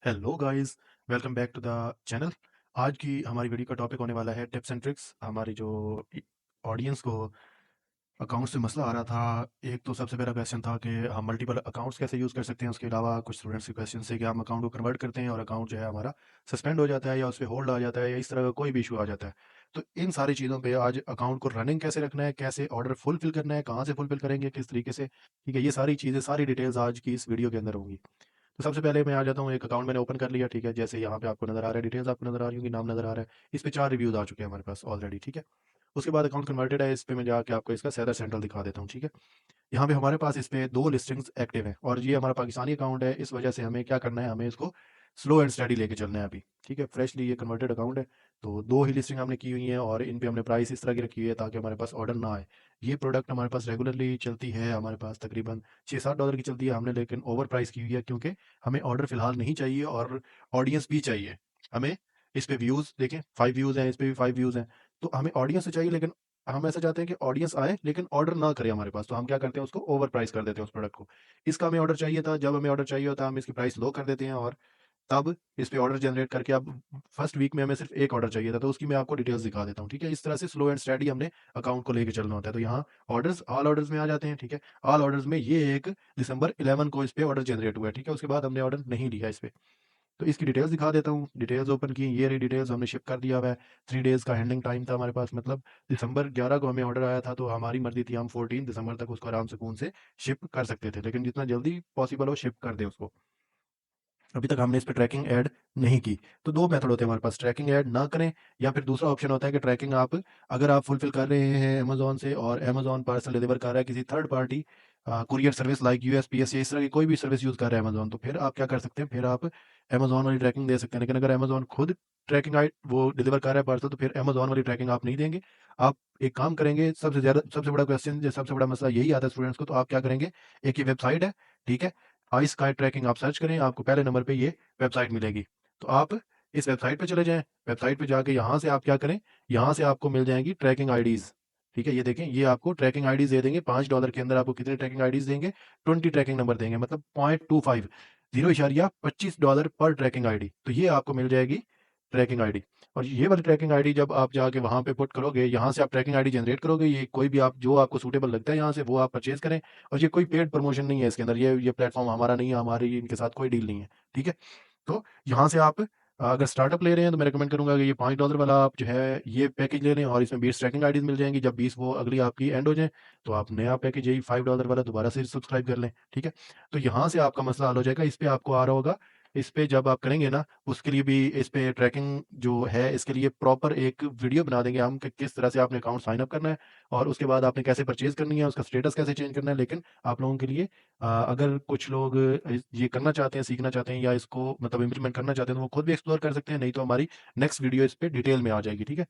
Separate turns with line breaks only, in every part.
Hello guys, welcome back to the channel. आज की हमारी वीडियो का टॉपिक होने वाला है टिप्स एंड ट्रिक्स। हमारी जो ऑडियंस को अकाउंट से मसला आ रहा था, एक तो सबसे पहला क्वेश्चन था कि हम मल्टीपल अकाउंट्स कैसे यूज़ कर सकते हैं। उसके अलावा कुछ स्टूडेंट्स के क्वेश्चन से कि हम अकाउंट को कन्वर्ट करते हैं और अकाउंट जो है हमारा सस्पेंड हो जाता है या उस पर होल्ड आ जाता है या इस तरह का कोई भी इशू आ जाता है। तो इन सारी चीज़ों पे आज अकाउंट को रनिंग कैसे रखना है, कैसे ऑर्डर फुलफिल करना है, कहाँ से फुलफिल करेंगे, किस तरीके से, ठीक है, ये सारी चीज़ें, सारी डिटेल्स आज की इस वीडियो के अंदर होंगी। तो सबसे पहले मैं आ जाता हूँ, एक अकाउंट मैंने ओपन कर लिया, ठीक है। जैसे यहाँ पे आपको नज़र आ रहा है, डिटेल्स आपको नज़र आ रही होंगी, नाम नज़र आ रहा है। इस पे 4 रिव्यूज़ आ चुके हैं हमारे पास ऑलरेडी, ठीक है। उसके बाद अकाउंट कन्वर्टेड है, इस पे मैं जाके आपको इसका सेलर सेंट्रल दिखा देता हूँ, ठीक है। यहाँ पे हमारे पास इस पे 2 लिस्टिंग्स एक्टिव हैं और ये हमारा पाकिस्तानी अकाउंट है। इस वजह से हमें क्या करना है, हमें इसको स्लो एंड स्टडी लेके चलना है अभी, ठीक है। फ्रेशली ये कन्वर्टेड अकाउंट है, तो 2 ही लिस्टिंग हमने की हुई हैं और इन पे हमने प्राइस इस तरह की रखी हुई है ताकि हमारे पास ऑर्डर ना आए। ये प्रोडक्ट हमारे पास रेगुलरली चलती है, हमारे पास तकरीबन $6-7 की चलती है। हमने लेकिन ओवर प्राइस की हुई है क्योंकि हमें ऑर्डर फिलहाल नहीं चाहिए और ऑडियंस भी चाहिए हमें। इस पे व्यूज़ देखें, 5 व्यूज़ हैं, इस पे भी 5 व्यूज़ हैं। तो हमें ऑडियंस तो चाहिए, लेकिन हम ऐसा चाहते हैं कि ऑडियंस आए लेकिन ऑर्डर ना करे हमारे पास। तो हम क्या करते हैं, उसको ओवर प्राइस कर देते हैं उस प्रोडक्ट को। इसका हमें ऑर्डर चाहिए था, जब हमें ऑर्डर चाहिए होता है हम इसकी प्राइस लो कर देते हैं और तब इस पे ऑर्डर जनरेट करके, अब फर्स्ट वीक में हमें सिर्फ एक ऑर्डर चाहिए था तो उसकी मैं आपको डिटेल्स दिखा देता हूँ, ठीक है। इस तरह से स्लो एंड स्टडी हमने अकाउंट को लेके चलना होता है। तो यहाँ ऑर्डर्स, ऑल ऑर्डर्स में आ जाते हैं, ठीक है। ऑल ऑर्डर्स में ये 1 दिसंबर 11 को इस पे ऑर्डर जनरेट हुआ है, ठीक है। उसके बाद हमने ऑर्डर नहीं लिया इस पे। तो इसकी डिटेल्स दिखा देता हूँ। डिटेल्स ओपन की, ये रही डिटेल्स, हमने शिप कर दिया हुआ है। 3 डेज़ का हैंडलिंग टाइम था हमारे पास, मतलब दिसंबर 11 को हमें ऑर्डर आया था, तो हमारी मर्ज़ी थी हम 14 दिसंबर तक उसको आराम सुकून से शिप कर सकते थे। लेकिन जितना जल्दी पॉसिबल हो शिप कर दें उसको। अभी तक हमने इस पे ट्रैकिंग ऐड नहीं की। तो 2 मेथड होते हैं हमारे पास, ट्रैकिंग ऐड ना करें या फिर दूसरा ऑप्शन होता है कि ट्रैकिंग आप, अगर आप फुलफ़िल कर रहे हैं अमेज़न से और अमेज़न पार्सल डिलीवर कर रहा है किसी third party courier service like USPS या इस तरह की कोई भी सर्विस यूज़ कर रहा है अमेज़न, तो फिर आप क्या कर सकते हैं, फिर आप अमेज़न वाली ट्रैकिंग दे सकते हैं। लेकिन अगर अमेज़न खुद ट्रैकिंग वो डिलीवर कर रहा है पार्सल, तो फिर अमेज़न वाली ट्रैकिंग आप नहीं देंगे। आप एक काम करेंगे, सबसे बड़ा क्वेश्चन, सबसे बड़ा मसला यही आता है स्टूडेंट्स को, तो आप क्या करेंगे, एक ये वेबसाइट है, ठीक है। आई स्काई ट्रैकिंग आप सर्च करें, आपको पहले नंबर पे ये वेबसाइट मिलेगी। तो आप इस वेबसाइट पे चले जाएँ, वेबसाइट पे जाके यहाँ से आप क्या करें, यहाँ से आपको मिल जाएँगी ट्रैकिंग आईडीज़, ठीक है। ये देखें, ये आपको ट्रैकिंग आईडीज़ दे देंगे। $5 के अंदर आपको कितने ट्रैकिंग आईडीज़ देंगे, 20 ट्रैकिंग नंबर देंगे, मतलब 0.25 $0.25 पर ट्रैकिंग आईडी। तो ये आपको मिल जाएगी ट्रैकिंग आईडी। और ये वाली ट्रैकिंग आईडी जब आप जाके वहाँ पे पुट करोगे, यहाँ से आप ट्रैकिंग आईडी जनरेट करोगे, ये कोई भी आप जो आपको सूटेबल लगता है यहाँ से वो आप परचेज़ करें। और ये कोई पेड प्रमोशन नहीं है इसके अंदर, ये प्लेटफ़ॉर्म हमारा नहीं है, हमारी इनके साथ कोई डील नहीं है, ठीक है। तो यहाँ से आप अगर स्टार्टअप ले रहे हैं तो मैं रिकमेंड करूँगा कि ये $5 वाला आप जो है ये पैकेज ले लें और इसमें 20 ट्रैकिंग आईडीज़ मिल जाएँगी। जब 20 वो अगली आपकी एंड हो जाएँ, तो आप नया पैकेज यही $5 वाला दोबारा से सब्सक्राइब कर लें, ठीक है। तो यहाँ से आपका मसला हल हो जाएगा। इस पे आपको आ रहा होगा, इस पे जब आप करेंगे ना, उसके लिए भी इस पे ट्रैकिंग जो है इसके लिए प्रॉपर एक वीडियो बना देंगे हम कि किस तरह से आपने अकाउंट साइन अप करना है और उसके बाद आपने कैसे परचेज़ करनी है, उसका स्टेटस कैसे चेंज करना है। लेकिन आप लोगों के लिए अगर कुछ लोग ये करना चाहते हैं, सीखना चाहते हैं या इसको मतलब इम्प्लीमेंट करना चाहते हैं, तो वो खुद भी एक्सप्लोर कर सकते हैं, नहीं तो हमारी नेक्स्ट वीडियो इस पे डिटेल में आ जाएगी, ठीक है।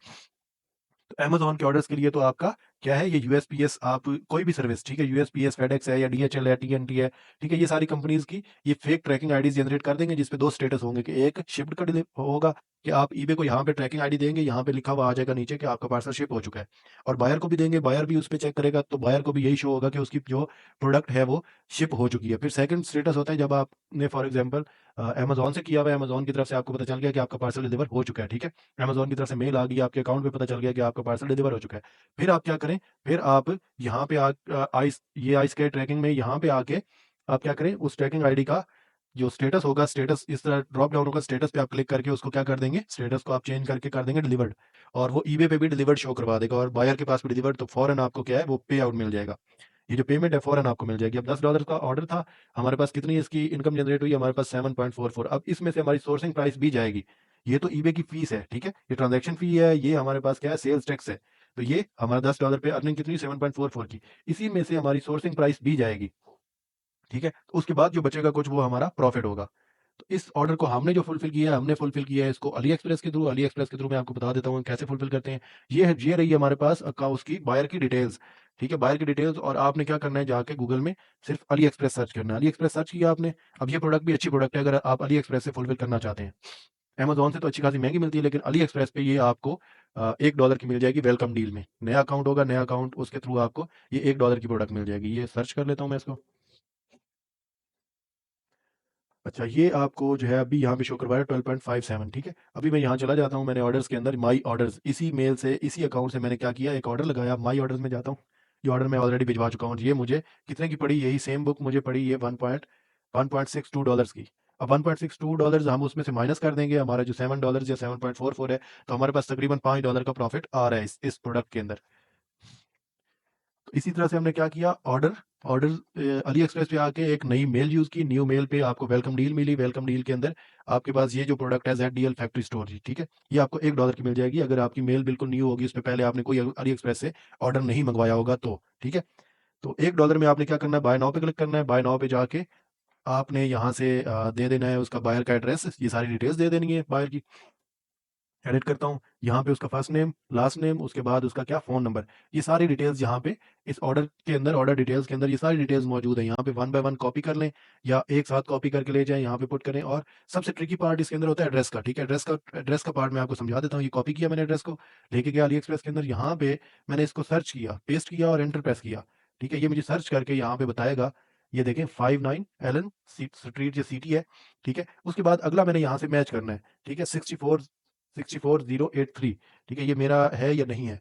तो अमेज़न के ऑर्डर्स के लिए तो आपका क्या है, ये यूएसपीएस, आप कोई भी सर्विस, ठीक है, यूएसपीएस, फेडेक्स है या डीएचएल है, टीएनटी है, ठीक है, ये सारी कंपनीज़ की ये फेक ट्रैकिंग आईडीज़ जनरेट कर देंगे जिसपे 2 स्टेटस होंगे कि एक शिप्ड का डिले होगा कि आप ईबे को यहाँ पे ट्रैकिंग आईडी देंगे, यहाँ पे लिखा हुआ आ जाएगा नीचे कि आपका पार्सल शिप हो चुका है। और बायर को भी देंगे, बायर भी उस पे चेक करेगा, तो बायर को भी यही शो होगा कि उसकी जो प्रोडक्ट है वो शिप हो चुकी है। फिर सेकंड स्टेटस होता है जब आपने फॉर एग्ज़ाम्पल अमेज़न से किया हुआ है, अमेज़न की तरफ से आपको पता चल गया कि आपका पार्सल डिलीवर हो चुका है, ठीक है। अमेज़न की तरफ से मेल आ गई, आपके अकाउंट पे पता चल गया कि आपका पार्सल डिलीवर हो चुका है। फिर आप क्या करें, फिर आप यहाँ पे आइस के ट्रैकिंग में यहाँ पे आके आप क्या करें, उस ट्रैकिंग आईडी का जो स्टेटस होगा, स्टेटस इस तरह ड्रॉप डाउन होगा, स्टेटस पे आप क्लिक करके उसको क्या कर देंगे, स्टेटस को आप चेंज करके कर देंगे डिलीवर्ड और वो ईबे पे भी डिलीवर्ड शो करवा देगा और बायर के पास भी डिलीवर्ड, तो फौरन आपको क्या है वो पे आउट मिल जाएगा। ये जो पेमेंट है फौरन आपको मिल जाएगी। अब $10 का ऑर्डर था, हमारे पास कितनी इसकी इनकम जनरेट हुई, हमारे पास 7.44। अब इसमें से हमारी सोर्सिंग प्राइस भी जाएगी। ये तो ईबे की फीस है, ठीक है, ये ट्रांजैक्शन फी है, ये हमारे पास क्या है, सेल्स टैक्स है। तो ये हमारा $10 पे अर्निंग कितनी, 7.44 की, इसी में से हमारी सोर्सिंग प्राइस भी जाएगी, ठीक है। तो उसके बाद जो बचेगा कुछ वो हमारा प्रॉफिट होगा। तो इस ऑर्डर को हमने जो फुलफिल किया है, हमने फुलफिल किया है इसको अली एक्सप्रेस के थ्रू। अली एक्सप्रेस के थ्रू मैं आपको बता देता हूँ कैसे फुलफिल करते हैं। ये रही हमारे पास उसकी बायर की डिटेल्स, ठीक है, बायर की डिटेल्स। और आपने क्या करना है, जाके गूगल में सिर्फ अली एक्सप्रेस सर्च करना है। अली एक्सप्रेस सर्च किया आपने, अब ये प्रोडक्ट भी अच्छी प्रोडक्ट है अगर आप अली एक्सप्रेस से फुलफिल करना चाहते हैं। अमेज़न से तो अच्छी खासी महँगी मिलती है, लेकिन अली एक्सप्रेस पे ये आपको $1 की मिल जाएगी वेलकम डील में। नया अकाउंट होगा, नया अकाउंट, उसके थ्रू आपको ये $1 की प्रोडक्ट मिल जाएगी। ये सर्च कर लेता हूँ मैं इसको। अच्छा, ये आपको जो है अभी यहाँ पे शो करवा रहा है 12.57, ठीक है? अभी मैं यहाँ चला जाता हूँ, मैंने ऑर्डर्स के अंदर माई ऑर्डर्स, इसी मेल से, इसी अकाउंट से मैंने क्या किया, एक ऑर्डर लगाया, माई ऑर्डर्स में जाता हूँ। ये ऑर्डर मैं ऑलरेडी भिजवा चुका हूँ। ये मुझे कितने की पड़ी? यही सेम बुक मुझे पड़ी ये 1.62 डॉलर्स की। अब 1.62 डॉलर्स हम उसमें से माइनस कर देंगे, हमारा जो $7 या 7.44 है, तो हमारे पास तकरीबन $5 का प्रॉफिट आ रहा है इस प्रोडक्ट के अंदर। तो इसी तरह से हमने क्या किया, ऑर्डर ऑर्डर अली एक्सप्रेस पे आके एक नई मेल यूज़ की। न्यू मेल पे आपको वेलकम डील मिली। वेलकम डील के अंदर आपके पास ये जो प्रोडक्ट है ZDL फैक्ट्री स्टोर जी, ठीक है? ये आपको $1 की मिल जाएगी अगर आपकी मेल बिल्कुल न्यू होगी, उसपे पहले आपने कोई अली एक्सप्रेस से ऑर्डर नहीं मंगवाया होगा तो, ठीक है? तो $1 में आपने क्या करना है, बाय नाउ पे क्लिक करना है। बाय नाउ पे जाके आपने यहाँ से दे देना है उसका बायर का एड्रेस, ये सारी डिटेल्स दे देनी है बायर की। एडिट करता हूँ, यहाँ पे उसका फर्स्ट नेम, लास्ट नेम, उसके बाद उसका क्या, फ़ोन नंबर। ये सारी डिटेल्स यहाँ पे इस ऑर्डर के अंदर, ऑर्डर डिटेल्स के अंदर ये सारी डिटेल्स मौजूद हैं। यहाँ पे वन बाय वन कॉपी कर लें या एक साथ कॉपी करके ले जाएँ, यहाँ पे पुट करें। और सबसे ट्रिकी पार्ट इसके अंदर होता है एड्रेस का, ठीक है? एड्रेस का पार्ट मैं आपको समझा देता हूँ। ये कॉपी किया मैंने एड्रेस को, लेके गया अली एक्सप्रेस के अंदर, यहाँ पे मैंने इसको सर्च किया, पेस्ट किया और एंटर प्रेस किया, ठीक है? ये मुझे सर्च करके यहाँ पे बताएगा, ये देखें 59 एलन स्ट्रीट, ये सिटी है, ठीक है? उसके बाद अगला मैंने यहाँ से मैच करना है, ठीक है? 64083, ठीक है? ये मेरा है या नहीं है?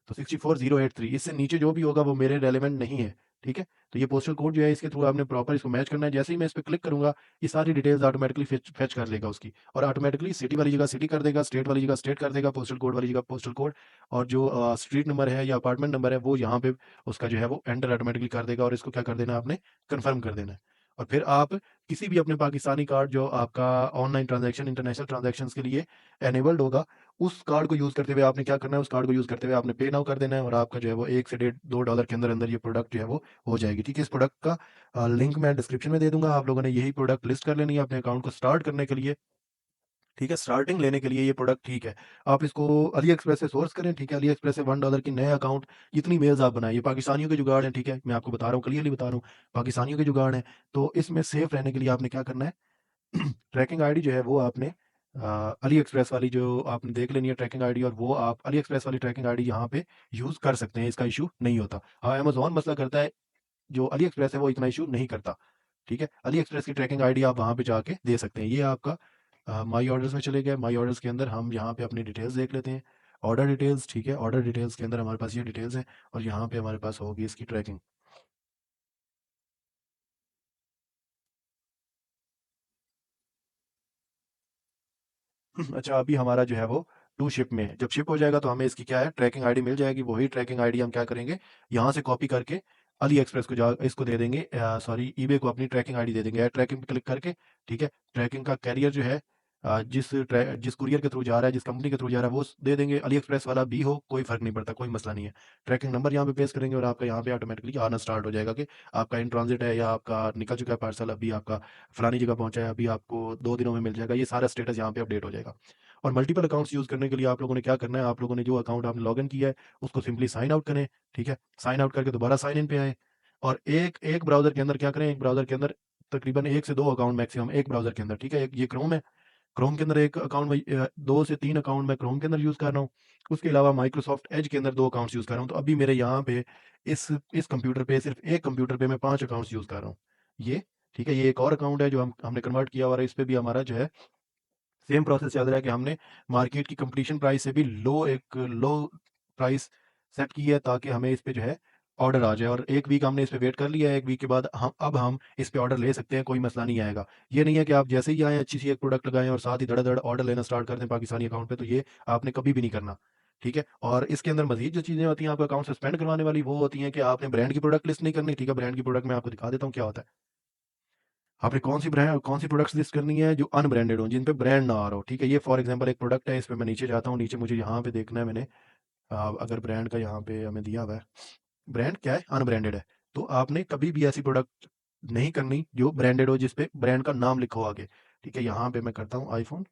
तो 64083, इससे नीचे जो भी होगा वो मेरे रेलेवेंट नहीं है, ठीक है? तो ये पोस्टल कोड जो है इसके थ्रू आपने प्रॉपर इसको मैच करना है। जैसे ही मैं इस पे क्लिक करूँगा, ये सारी डिटेल्स ऑटोमैटिकली फेच फेच कर लेगा उसकी, और ऑटोमैटिकली सिटी वाली जगह सिटी कर देगा, स्टेट वाली जगह स्टेट कर देगा, पोस्टल कोड वाली जगह पोस्टल कोड, और जो स्ट्रीट नंबर है या अपार्टमेंट नंबर है वो यहाँ पे उसका जो है वो एंटर ऑटोमैटिकली कर देगा, और इसको क्या कर देना है आपने, कन्फर्म कर देना है। और फिर आप किसी भी अपने पाकिस्तानी कार्ड जो आपका ऑनलाइन ट्रांज़ैक्शन, इंटरनेशनल ट्रांज़ैक्शंस के लिए इनेबल्ड होगा, उस कार्ड को यूज़ करते हुए आपने क्या करना है, उस कार्ड को यूज़ करते हुए आपने पे नाउ कर देना है, और आपका जो है वो 1 से डेढ़ $2 के अंदर-अंदर ये प्रोडक्ट जो है वो हो जाएगी, ठीक है? इस प्रोडक्ट का लिंक मैं डिस्क्रिप्शन में दे दूँगा। आप लोगों ने यही प्रोडक्ट लिस्ट कर लेनी है अपने अकाउंट को स्टार्ट करने के लिए, ठीक है? स्टार्टिंग लेने के लिए ये प्रोडक्ट ठीक है। आप इसको अली एक्सप्रेस से सोर्स करें, ठीक है? अली एक्सप्रेस से $1 की नए अकाउंट, इतनी मेल्स आप बनाएँ। ये पाकिस्तानियों के जुगाड़ हैं, ठीक है? मैं आपको बता रहा हूँ, क्लियरली बता रहा हूँ, पाकिस्तानियों के जुगाड़ हैं। तो इसमें सेफ रहने के लिए आपने क्या करना है, ट्रैकिंग आईडी जो है वो आपने अली एक्सप्रेस वाली जो आपने देख लेनी है ट्रैकिंग आईडी, और वो आप अली एक्सप्रेस वाली ट्रैकिंग आईडी यहाँ पे यूज़ कर सकते हैं, इसका इश्यू नहीं होता। हाँ, अमेज़न मसला करता है, जो अली एक्सप्रेस है वो इतना इश्यू नहीं करता, ठीक है? अली एक्सप्रेस की ट्रैकिंग आईडी आप वहाँ पे जाके दे सकते हैं। ये आपका माई ऑर्डर्स में चले गए। माई ऑर्डर्स के अंदर हम यहाँ पे अपनी डिटेल्स देख लेते हैं। ऑर्डर डिटेल्स, ठीक है? ऑर्डर डिटेल्स के अंदर हमारे पास ये डिटेल्स हैं, और यहाँ पे हमारे पास होगी इसकी ट्रैकिंग। अच्छा, अभी हमारा जो है वो टू शिप में है। जब शिप हो जाएगा तो हमें इसकी क्या है, ट्रैकिंग आईडी मिल जाएगी। वही ट्रैकिंग आईडी हम क्या करेंगे, यहाँ से कॉपी करके अली एक्सप्रेस को जा इसको दे देंगे, सॉरी, ईबे को अपनी ट्रैकिंग आईडी दे देंगे। ऐड ट्रैकिंग पे क्लिक करके, ठीक है? ट्रैकिंग का कैरियर जो है, जिस कुरियर के थ्रू जा रहा है, जिस कंपनी के थ्रू जा रहा है, वो दे देंगे। अली एक्सप्रेस वाला भी हो, कोई फ़र्क नहीं पड़ता, कोई मसला नहीं है। ट्रैकिंग नंबर यहाँ पे पेस्ट करेंगे और आपका यहाँ पे ऑटोमेटिकली आना स्टार्ट हो जाएगा कि आपका इन ट्रांज़िट है या आपका निकल चुका है पार्सल, अभी आपका फलानी जगह पहुँचा है, अभी आपको 2 दिनों में मिल जाएगा। ये सारा स्टेटस यहाँ पे अपडेट हो जाएगा। और मल्टीपल अकाउंट्स यूज़ करने के लिए आप लोगों ने क्या करना है, आप लोगों ने जो अकाउंट आपने लॉगिन किया है, उसको सिंपली साइन आउट करें, ठीक है? साइन आउट करके दोबारा साइन इन पे आएँ, और एक एक ब्राउज़र के अंदर क्या करें, एक ब्राउज़र के अंदर तकरीबन 1 से 2 अकाउंट मैक्सिमम एक ब्राउज़र के अंदर, ठीक है? एक ये क्रोम है, क्रोम के अंदर एक अकाउंट 2 से 3 अकाउंट मैं क्रोम के अंदर यूज़ कर रहा हूँ। उसके अलावा माइक्रोसॉफ्ट एज के अंदर 2 अकाउंट्स यूज़ कर रहा हूँ। तो अभी मेरे यहाँ पे इस कंप्यूटर पे, सिर्फ़ एक कंप्यूटर पे मैं 5 अकाउंट्स यूज़ कर रहा हूँ। ये, ठीक है? ये एक और अकाउंट है जो हमने कन्वर्ट किया, और इस पे भी हमारा जो है सेम प्रोसेस चल रहा है कि हमने मार्केट की कंपटीशन प्राइस से भी लो प्राइस सेट की है, ताकि हमें इस पे जो है ऑर्डर आ जाए। और 1 वीक हमने इस पे वेट कर लिया है, 1 वीक के बाद हम इस पे ऑर्डर ले सकते हैं, कोई मसला नहीं आएगा। ये नहीं है कि आप जैसे ही आएँ अच्छी-सी एक प्रोडक्ट लगाएँ और साथ ही धड़ाधड़ ऑर्डर लेना स्टार्ट कर दें पाकिस्तानी अकाउंट पे, तो ये आपने कभी भी नहीं करना, ठीक है? और इसके अंदर मज़ीद जो चीज़ें होती हैं आपका अकाउंट सस्पेंड करवाने वाली, वो होती हैं कि आपने ब्रांड की प्रोडक्ट लिस्ट नहीं करनी, ठीक है? ब्रांड की प्रोडक्ट मैं आपको दिखा देता हूँ क्या होता है। आपने कौन सी प्रोडक्ट्स लिस्ट करनी है जो अनब्रांडेड हो, जिन पे ब्रांड ना आ रहा हो, ठीक है? ये फॉर एग्जांपल एक प्रोडक्ट है, इस पे मैं नीचे जाता हूँ, नीचे मुझे यहाँ पे देखना है मैंने, अगर ब्रांड का यहाँ पे हमें दिया हुआ है, ब्रांड क्या है, अनब्रांडेड है। तो आपने कभी भी ऐसी प्रोडक्ट नहीं करनी जो ब्रांडेड हो, जिस पे ब्रांड का नाम लिखा हो आगे, ठीक है? यहाँ पे मैं करता हूँ आईफ़ोन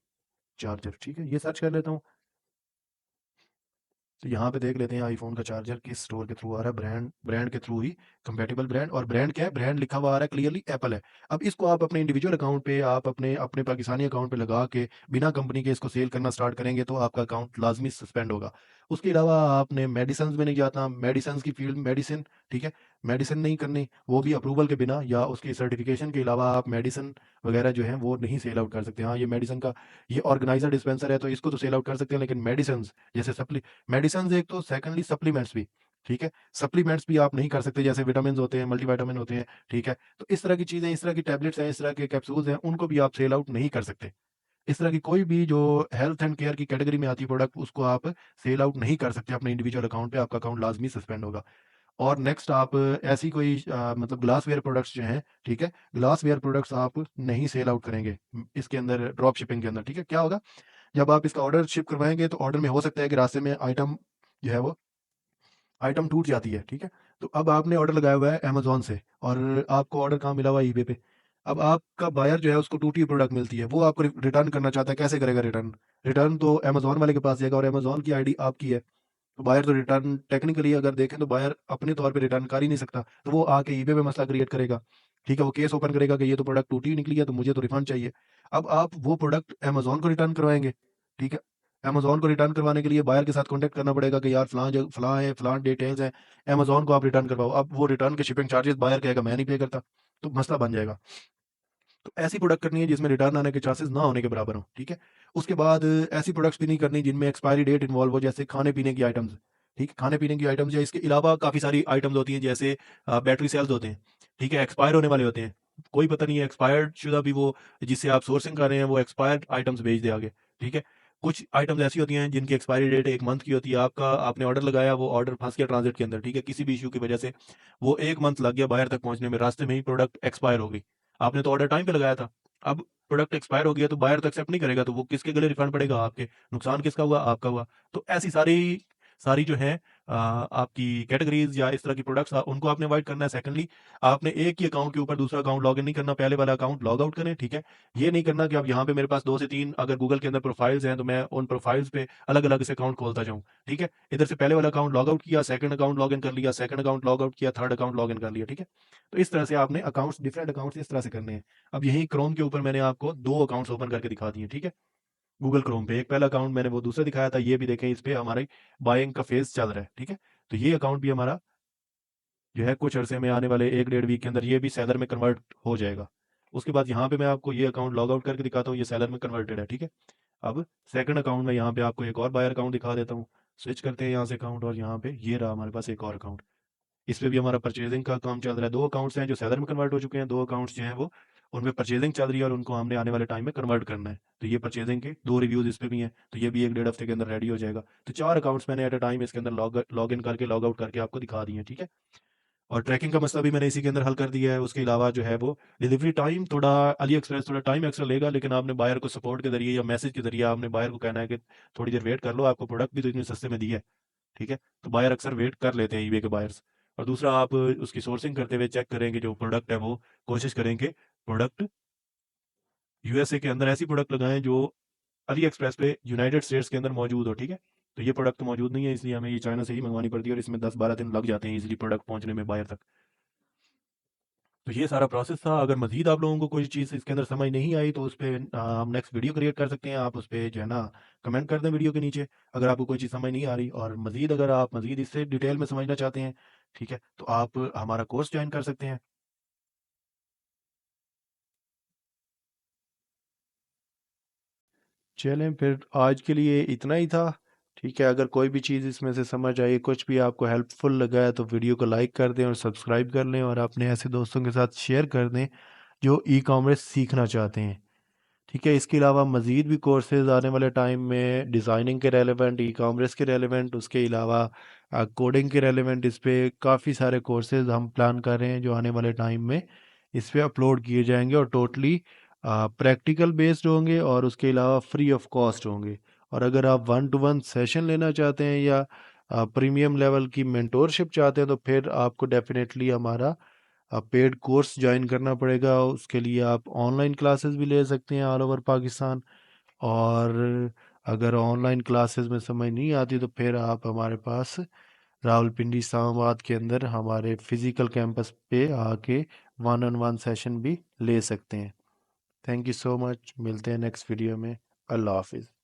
चार्जर, ठीक है? ये सर्च कर लेता हूँ। तो यहाँ पे देख लेते हैं आईफ़ोन का चार्जर किस स्टोर के थ्रू आ रहा है, ब्रांड ब्रांड के थ्रू ही कंपैटिबल ब्रांड, और ब्रांड क्या है? ब्रांड लिखा हुआ आ रहा है क्लियरली एप्पल है। अब इसको आप अपने इंडिविजुअल अकाउंट पे, आप अपने अपने पाकिस्तानी अकाउंट पे लगा के बिना कंपनी के इसको सेल करना स्टार्ट करेंगे तो आपका अकाउंट लाज़मी सस्पेंड होगा। उसके अलावा आपने मेडिसिन्स में नहीं जाना, मेडिसिन्स की फील्ड मेडिसिन, ठीक है? मेडिसिन नहीं करनी, वो भी अप्रूवल के बिना या उसकी सर्टिफ़िकेशन के अलावा आप मेडिसिन वगैरह जो हैं वो नहीं सेल आउट कर सकते। हाँ, ये मेडिसिन का ये ऑर्गेनाइज़र डिस्पेंसर है तो इसको तो सेल आउट कर सकते हैं, लेकिन मेडिसिन्स जैसे मेडिसिन्स एक तो, सेकंडली सप्लीमेंट्स भी, ठीक है? सप्लीमेंट्स भी आप नहीं कर सकते, जैसे विटामिन्स होते हैं, मल्टीविटामिन होते हैं, ठीक है? तो इस तरह की चीज़ें, इस तरह की टैबलेट्स हैं, इस तरह के कैप्सूल्स हैं, उनको भी आप सेल आउट नहीं कर सकते। इस तरह की कोई भी जो हेल्थ एंड केयर की कैटेगरी में आती है प्रोडक्ट, उसको आप सेल आउट नहीं कर सकते अपने इंडिविजुअल अकाउंट पे, आपका अकाउंट लाज़मी सस्पेंड होगा। और नेक्स्ट आप ऐसी कोई मतलब ग्लासवेयर प्रोडक्ट्स जो हैं, ठीक है? ग्लासवेयर प्रोडक्ट्स आप नहीं सेल आउट करेंगे इसके अंदर, ड्रॉप शिपिंग के अंदर, ठीक है? क्या होगा? जब आप इसका ऑर्डर शिप करवाएँगे तो ऑर्डर में हो सकता है कि रास्ते में आइटम जो है वो आइटम टूट जाती है, ठीक है? तो अब आपने ऑर्डर लगाया हुआ है अमेज़न से और आपको ऑर्डर कहाँ मिला हुआ है? ईबे पे। अब आपका बायर जो है उसको टूटी हुई प्रोडक्ट मिलती है, वो आपको रिटर्न करना चाहता है, कैसे करेगा रिटर्न? रिटर्न तो अमेज़न वाले के पास जाएगा और अमेज़न की आईडी आपकी है। तो बायर तो रिटर्न टेक्निकली अगर देखें तो बायर अपने तौर पे रिटर्न कर ही नहीं सकता। तो वो आके ईबे पे मसला क्रिएट करेगा, ठीक है? वो केस ओपन करेगा कि ये तो प्रोडक्ट टूटी हुई निकली है तो मुझे तो रिफंड चाहिए। अब आप वो प्रोडक्ट अमेज़न को रिटर्न करवाएँगे, ठीक है? अमेज़न को रिटर्न करवाने के लिए बायर के साथ कॉन्टैक्ट करना पड़ेगा कि यार फलाँ है, फलाँ डिटेल्स हैं, अमेज़न को आप रिटर्न करवाओ। अब वो रिटर्न के शिपिंग चार्जेज़ बायर कहेगा मैं नहीं पे करता, तो मसला बन जाएगा। तो ऐसी प्रोडक्ट करनी है जिसमें रिटर्न आने के चांसेस ना होने के बराबर हों, ठीक है? उसके बाद ऐसी प्रोडक्ट्स भी नहीं करनी जिनमें एक्सपायरी डेट इन्वॉल्व हो, जैसे खाने-पीने की आइटम्स, ठीक है? खाने-पीने की आइटम्स या इसके अलावा काफ़ी सारी आइटम्स होती हैं, जैसे बैटरी सेल्स होते हैं, ठीक है? एक्सपायर होने वाले होते हैं। कोई पता नहीं है एक्सपायर्ड शुदा भी वो जिससे आप सोर्सिंग कर रहे हैं वो एक्सपायर्ड आइटम्स भेज दे आगे, ठीक है? कुछ आइटम्स ऐसी होती हैं जिनकी एक्सपायरी डेट 1 मंथ की होती है, आपने ऑर्डर लगाया, वो ऑर्डर फँस गया ट्रांज़िट के अंदर, ठीक है? किसी भी इश्यू की वजह से वो 1 मंथ लग गया बाहर तक पहुँचने में, रास्ते में ही प्रोडक्ट एक्सपायर हो गई। आपने तो ऑर्डर टाइम पे लगाया था। अब प्रोडक्ट एक्सपायर हो गया तो बायर तो एक्सेप्ट नहीं करेगा, तो वो किसके गले रिफंड पड़ेगा? आपके। नुकसान किसका हुआ? आपका हुआ। तो ऐसी सारी सारी जो है आपकी कैटेगरीज़ या इस तरह की प्रोडक्ट्स उनको आपने अवॉइड करना है। सेकंडली, आपने एक ही अकाउंट के ऊपर दूसरा अकाउंट लॉगिन नहीं करना, पहले वाला अकाउंट लॉग आउट करें, ठीक है? ये नहीं करना कि अब यहाँ पे मेरे पास 2 से 3 अगर गूगल के अंदर प्रोफाइल्स हैं, तो मैं उन प्रोफाइल्स पे अलग-अलग से अकाउंट खोलता जाऊँ, ठीक है? इधर से पहले वाला अकाउंट लॉग आउट किया, सेकंड अकाउंट लॉगिन कर लिया, सेकंड अकाउंट लॉग आउट किया, थर्ड अकाउंट लॉगिन कर लिया, ठीक है? तो इस तरह से आपने अकाउंट्स, डिफरेंट अकाउंट्स इस तरह से करने हैं। अब यहीं क्रोम के ऊपर मैंने आपको 2 अकाउंट्स ओपन करके दिखा दिए, ठीक है? गूगल क्रोम पे एक पहला अकाउंट मैंने वो दूसरा दिखाया था, ये भी देखें, इस पे हमारी बाइंग का फेज़ चल रहा है, ठीक है? तो ये अकाउंट भी हमारा जो है कुछ अरसे में, आने वाले 1 डेढ़ वीक के अंदर ये भी सेलर में कन्वर्ट हो जाएगा। उसके बाद यहाँ पे मैं आपको ये अकाउंट लॉग आउट करके दिखाता हूँ, ये सेलर में कन्वर्टेड है, ठीक है? अब सेकंड अकाउंट में यहाँ पे आपको एक और बायर अकाउंट दिखा देता हूँ। स्विच करते हैं यहाँ से अकाउंट और यहाँ पे ये रहा हमारे पास एक और अकाउंट। इस पे भी हमारा परचेज़िंग का काम चल रहा है। 2 अकाउंट्स हैं जो सेलर में कन्वर्ट हो चुके हैं, 2 अकाउंट्स जो हैं वो उनमें परचेज़िंग चल रही है और उनको हमने आने वाले टाइम में कन्वर्ट करना है। तो ये परचेज़िंग के 2 रिव्यूज़ इस पे भी हैं, तो ये भी 1 डेढ़ हफ्ते के अंदर रेडी हो जाएगा। तो 4 अकाउंट्स मैंने एट अ टाइम इसके अंदर लॉगिन करके, लॉग आउट करके आपको दिखा दिए हैं, ठीक है? और ट्रैकिंग का मसला भी मैंने इसी के अंदर हल कर दिया है। उसके अलावा जो है वो डिलीवरी टाइम थोड़ा, अली एक्सप्रेस थोड़ा टाइम एक्स्ट्रा लेगा, लेकिन आपने बायर को सपोर्ट के ज़रिए या मैसेज के ज़रिए आपने बायर को कहना है कि थोड़ी देर वेट कर लो, आपको प्रोडक्ट भी तो इतने सस्ते में दी है, ठीक है? तो बायर अक्सर वेट कर लेते हैं, ईबे के बायर्स। और दूसरा, आप उसकी सोर्सिंग करते हुए चेक करें कि जो प्रोडक्ट है वो, कोशिश करें कि प्रोडक्ट यूएसए के अंदर ऐसी प्रोडक्ट लगाएँ जो अली एक्सप्रेस पे यूनाइटेड स्टेट्स के अंदर मौजूद हो, ठीक है? तो ये प्रोडक्ट तो मौजूद नहीं है, इसलिए हमें ये चाइना से ही मँगवानी पड़ती है और इसमें 10-12 दिन लग जाते हैं ईज़िली प्रोडक्ट पहुँचने में बायर तक। तो ये सारा प्रोसेस था। अगर मज़ीद आप लोगों को कोई चीज़ इसके अंदर समझ नहीं आई तो उसपे हम नेक्स्ट वीडियो क्रिएट कर सकते हैं। आप उसपे जो है ना कमेंट कर दें वीडियो के नीचे, अगर आपको कोई चीज़ समझ नहीं आ रही, और मज़ीद अगर आप मज़ीद इससे डिटेल में समझना चाहते हैं, ठीक है? तो आप हमारा कोर्स जॉइन कर सकते हैं। चलें फिर आज के लिए इतना ही था, ठीक है? अगर कोई भी चीज़ इसमें से समझ आई, कुछ भी आपको हेल्पफुल लगा है तो वीडियो को लाइक कर दें और सब्सक्राइब कर लें और अपने ऐसे दोस्तों के साथ शेयर कर दें जो ई-कॉमर्स सीखना चाहते हैं। ठीक है, इसके अलावा मज़ीद भी कोर्सेज़ आने वाले टाइम में डिज़ाइनिंग के रेलेवेंट, ई-कॉमर्स के रेलेवेंट, उसके अलावा कोडिंग के रेलेवेंट, इस पे काफ़ी सारे कोर्सेज़ हम प्लान कर रहे हैं जो आने वाले टाइम में इस पे अपलोड किए जाएँगे और टोटली प्रैक्टिकल बेस्ड होंगे और उसके अलावा फ्री ऑफ कॉस्ट होंगे। और अगर आप वन टू वन सेशन लेना चाहते हैं या प्रीमियम लेवल की मेंटोरशिप चाहते हैं तो फिर आपको डेफ़िनेटली हमारा पेड कोर्स ज्वाइन करना पड़ेगा। उसके लिए आप ऑनलाइन क्लासेस भी ले सकते हैं ऑल ओवर पाकिस्तान। और अगर ऑनलाइन क्लासेस में समझ नहीं आती तो फिर आप हमारे पास रावलपिंडी इस्लामाबाद के अंदर हमारे फिजिकल कैंपस पे आके 1-on-1 सेशन भी ले सकते हैं। Thank you so much. मिलते हैं नेक्स्ट वीडियो में। अल्लाह हाफिज़।